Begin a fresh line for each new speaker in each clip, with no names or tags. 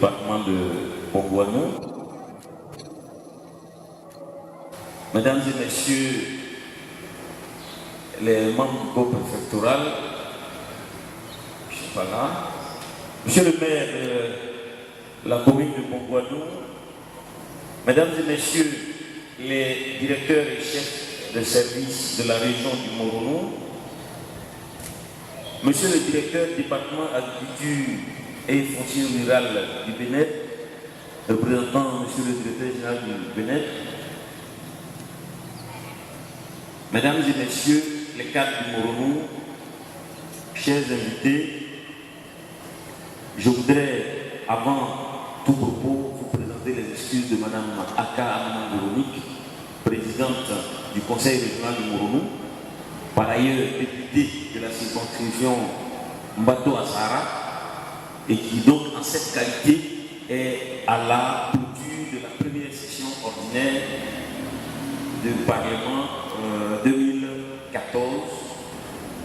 département de Bongouanou, mesdames et messieurs les membres du corps préfectoral, je ne suis pas là, monsieur le maire de la commune de Bongouanou, mesdames et messieurs les directeurs et chefs de service de la région du Moronou, monsieur le directeur du département agriculture et foncier rural du Bénin, représentant monsieur le directeur général du Bénin, mesdames et messieurs les cadres du Moronou, chers invités, je voudrais, avant tout propos, vous présenter les excuses de madame Aka Amman Véronique, présidente du conseil régional du Moronou, par ailleurs députée de la circonscription Mbato Asara, et qui donc en cette qualité est à la clôture de la première session ordinaire du Parlement 2014.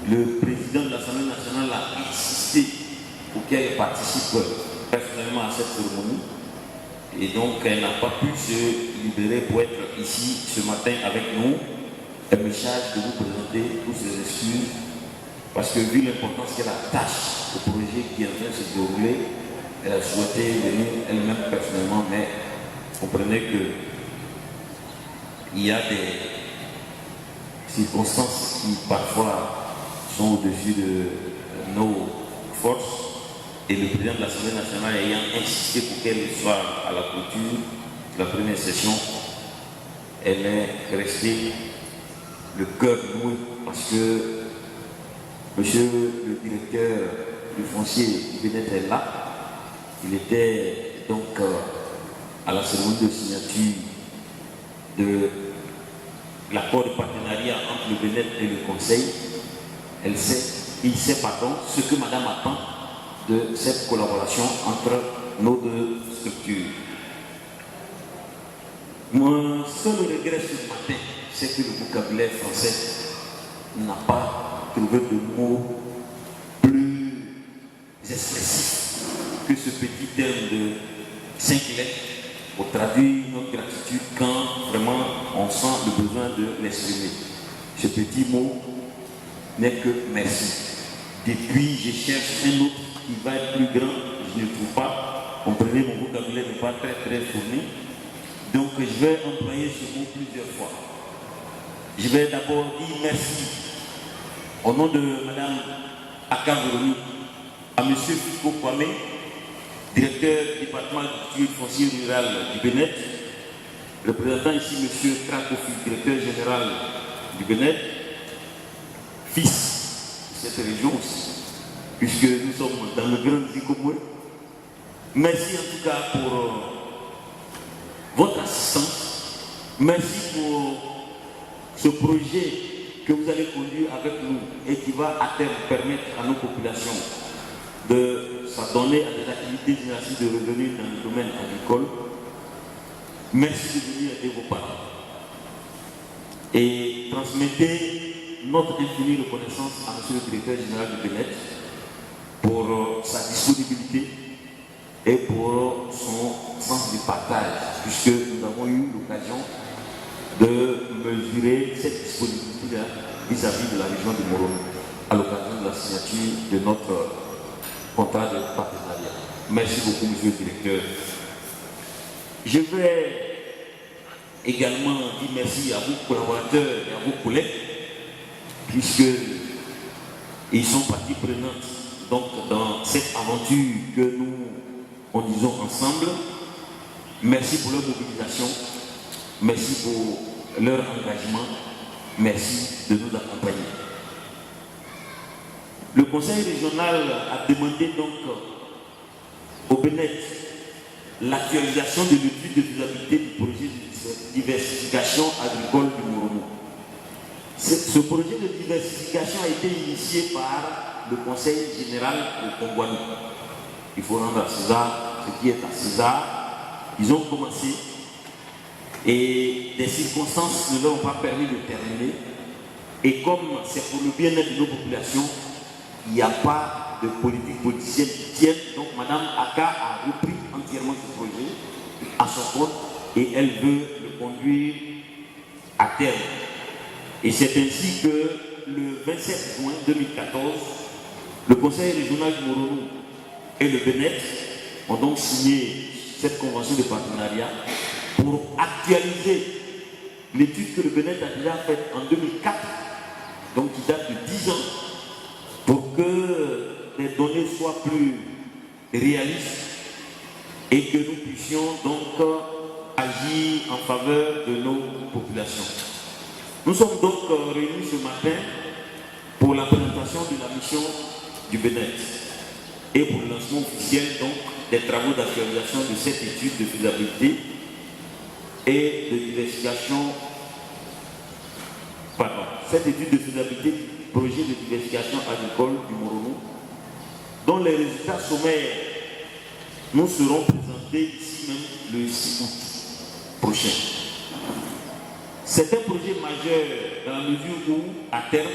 Le président de l'Assemblée nationale a insisté pour qu'elle participe personnellement à cette cérémonie, et donc elle n'a pas pu se libérer pour être ici ce matin avec nous. Elle me charge de vous présenter toutes ces excuses, parce que vu l'importance qu'elle attache au projet qui est en train de se dérouler, elle a souhaité venir elle-même personnellement, mais comprenez qu'il y a des circonstances qui parfois sont au-dessus de nos forces, et le président de l'Assemblée nationale ayant insisté pour qu'elle soit à la clôture de la première session, elle est restée le cœur noué, parce que monsieur le directeur du foncier du Bénin est là. Il était donc à la cérémonie de signature de l'accord de partenariat entre le Bénin et le Conseil. Il sait ce que madame attend de cette collaboration entre nos deux structures. Mon seul regret ce matin, c'est que le vocabulaire français n'a pas trouvé de mots plus expressifs que ce petit terme de 5 lettres pour traduire notre gratitude quand vraiment on sent le besoin de l'exprimer. Ce petit mot n'est que merci. Depuis, je cherche un autre qui va être plus grand, je ne le trouve pas. Comprenez, mon vocabulaire n'est pas très fourni. Donc je vais employer ce mot plusieurs fois. Je vais d'abord dire merci au nom de Mme Aka Véronique à M. Fico Kwame, directeur du département agriculture foncier rural du Bénin, représentant ici M. Krakofi, directeur général du Bénin, fils de cette région aussi, puisque nous sommes dans le grand Zikomoué. Merci en tout cas pour votre assistance. Merci pour ce projet que vous allez conduire avec nous et qui va à terme permettre à nos populations de s'adonner à des activités génératives de revenus dans le domaine agricole. Merci de venir aider vos parents. Et transmettez notre infinie reconnaissance à M. le directeur général du Bénin pour sa disponibilité et pour son sens du partage, puisque nous avons eu l'occasion de mesurer cette disponibilité vis-à-vis de la région du Moronou à l'occasion de la signature de notre contrat de partenariat. Merci beaucoup, monsieur le directeur. Je vais également dire merci à vos collaborateurs et à vos collègues, puisqu'ils sont partie prenante donc, dans cette aventure que nous conduisons ensemble. Merci pour leur mobilisation, merci pour leur engagement, merci de nous accompagner. Le conseil régional a demandé donc au Bénin l'actualisation de l'étude de faisabilité du projet de diversification agricole du Moronou. Ce projet de diversification a été initié par le conseil général de Bongouanou. Il faut rendre à César ce qui est à César. Ils ont commencé et des circonstances ne leur ont pas permis de terminer. Et comme c'est pour le bien-être de nos populations, il n'y a pas de politique politicienne qui tienne. Donc Mme Aka a repris entièrement sincèrement ce projet à son compte et elle veut le conduire à terme. Et c'est ainsi que le 27 juin 2014, le Conseil régional du Moronou et le BNET ont donc signé cette convention de partenariat pour actualiser l'étude que le BNET a déjà faite en 2004, donc qui date de 10 ans, pour que les données soient plus réalistes et que nous puissions donc agir en faveur de nos populations. Nous sommes donc réunis ce matin pour la présentation de la mission du BNET et pour le lancement officiel donc des travaux d'actualisation de cette étude de faisabilité et de diversification, cette étude de faisabilité du projet de diversification agricole du Moronou, dont les résultats sommaires nous seront présentés ici même le 6 août prochain. C'est un projet majeur dans la mesure où, à terme,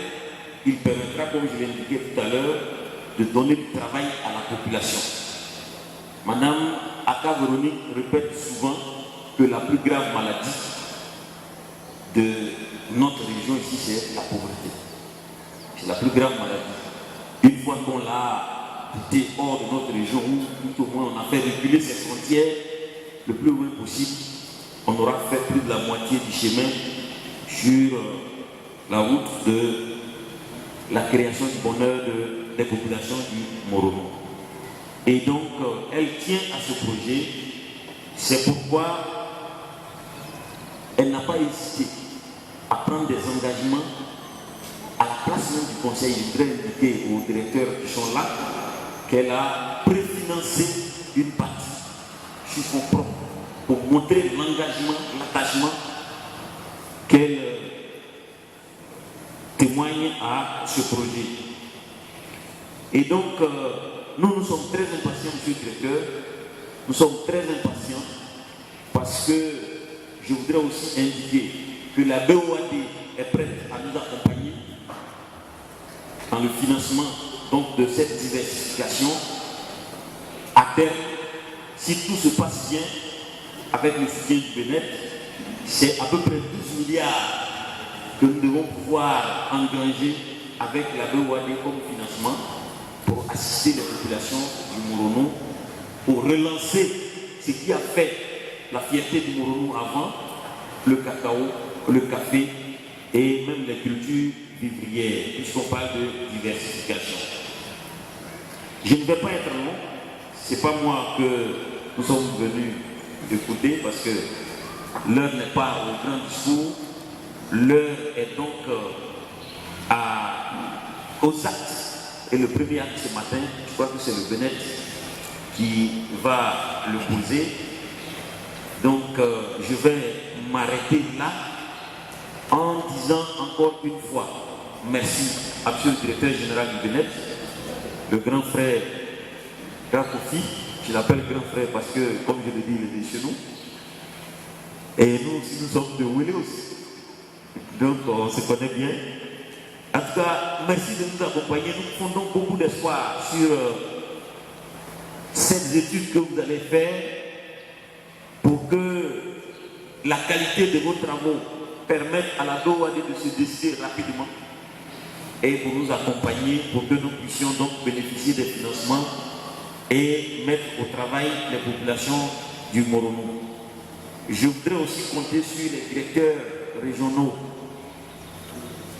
il permettra, comme je l'ai indiqué tout à l'heure, de donner du travail à la population. Madame Aka Véronique répète souvent que la plus grave maladie de notre région ici, c'est la pauvreté. C'est la plus grave maladie. Une fois qu'on l'a quitté hors de notre région, où tout au moins on a fait reculer ses frontières le plus loin possible, on aura fait plus de la moitié du chemin sur la route de la création du bonheur des populations du Moronou. Et donc, elle tient à ce projet. C'est pourquoi elle n'a pas hésité à prendre des engagements à la place même du conseil. Je voudrais indiquer aux directeurs qui sont là qu'elle a préfinancé une partie sur son propre pour montrer l'engagement, l'attachement qu'elle témoigne à ce projet. Et donc, nous sommes très impatients, monsieur le directeur, nous sommes très impatients parce que je voudrais aussi indiquer que la BOAD est prête à nous accompagner dans le financement donc, de cette diversification. À terme, si tout se passe bien, avec le soutien du BNET, c'est à peu près 12 milliards que nous devons pouvoir engranger avec la BOAD comme financement pour assister les populations du Moronou, pour relancer ce qui a fait la fierté du Moronou avant, le cacao, le café et même les cultures vivrières, puisqu'on parle de diversification. Je ne vais pas être long, ce n'est pas moi que nous sommes venus écouter parce que l'heure n'est pas au grand discours, l'heure est donc aux actes. Et le premier acte ce matin, je crois que c'est le BNET qui va le poser. Donc je vais m'arrêter là en disant encore une fois merci à M. le directeur général du BNET, le grand frère Kofi. Je l'appelle grand frère parce que, comme je le dis, il est chez nous. Et nous aussi, nous sommes de Willows. Donc, on se connaît bien. En tout cas, merci de nous accompagner. Nous fondons beaucoup d'espoir sur cette étude que vous allez faire pour que la qualité de vos travaux permette à la BOAD de se décider rapidement et pour nous accompagner pour que nous puissions donc bénéficier des financements et mettre au travail les populations du Moronou. Je voudrais aussi compter sur les directeurs régionaux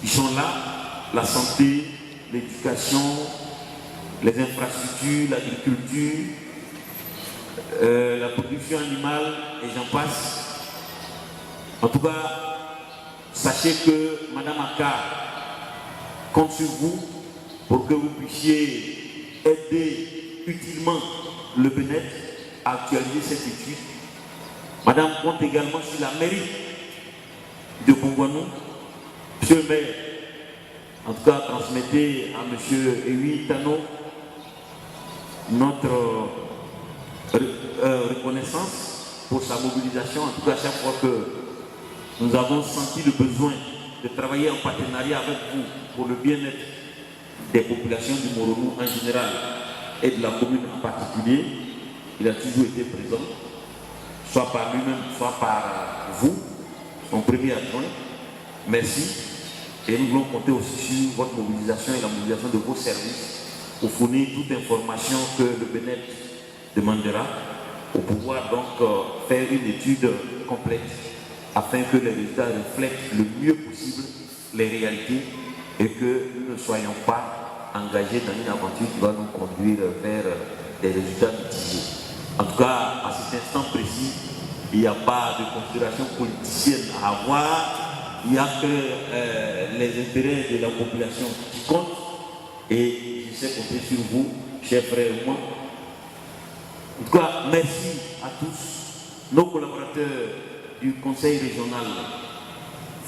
qui sont là, la santé, l'éducation, les infrastructures, l'agriculture, la production animale et j'en passe. En tout cas, sachez que Mme Aka compte sur vous pour que vous puissiez aider utilement le BNET à actualiser cette étude. Madame compte également sur la mairie de Kongwanou. Monsieur le maire, en tout cas, transmettez à Monsieur Ewi Tano notre reconnaissance pour sa mobilisation. En tout cas, chaque fois que nous avons senti le besoin de travailler en partenariat avec vous pour le bien-être des populations du Moronou en général et de la commune en particulier, il a toujours été présent, soit par lui-même, soit par vous, son premier adjoint. Merci. Et nous voulons compter aussi sur votre mobilisation et la mobilisation de vos services pour fournir toute information que le BNET demandera pour pouvoir donc faire une étude complète afin que les résultats reflètent le mieux possible les réalités et que nous ne soyons pas engagés dans une aventure qui va nous conduire vers des résultats mitigés. En tout cas, à cet instant précis, il n'y a pas de considération politicienne à avoir, il n'y a que les intérêts de la population qui comptent et je sais compter sur vous, chers frères et moi. En tout cas, merci à tous, nos collaborateurs du Conseil régional.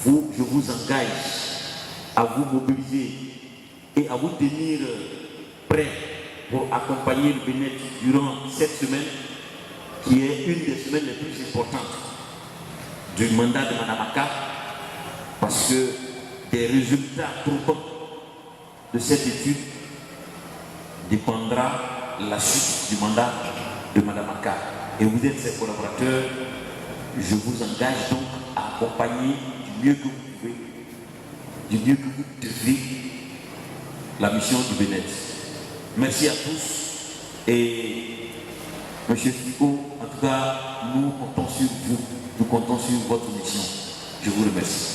Vous, je vous engage à vous mobiliser et à vous tenir prêts pour accompagner le BNET durant cette semaine, qui est une des semaines les plus importantes du mandat de Mme Aka, parce que des résultats probants de cette étude dépendra la suite du mandat de Mme Aka. Et vous êtes ses collaborateurs, je vous engage donc à accompagner du mieux que vous pouvez, du mieux que vous devez, la mission du BNET. Merci à tous et M. Fico, en tout cas, nous comptons sur vous, nous comptons sur votre mission. Je vous remercie.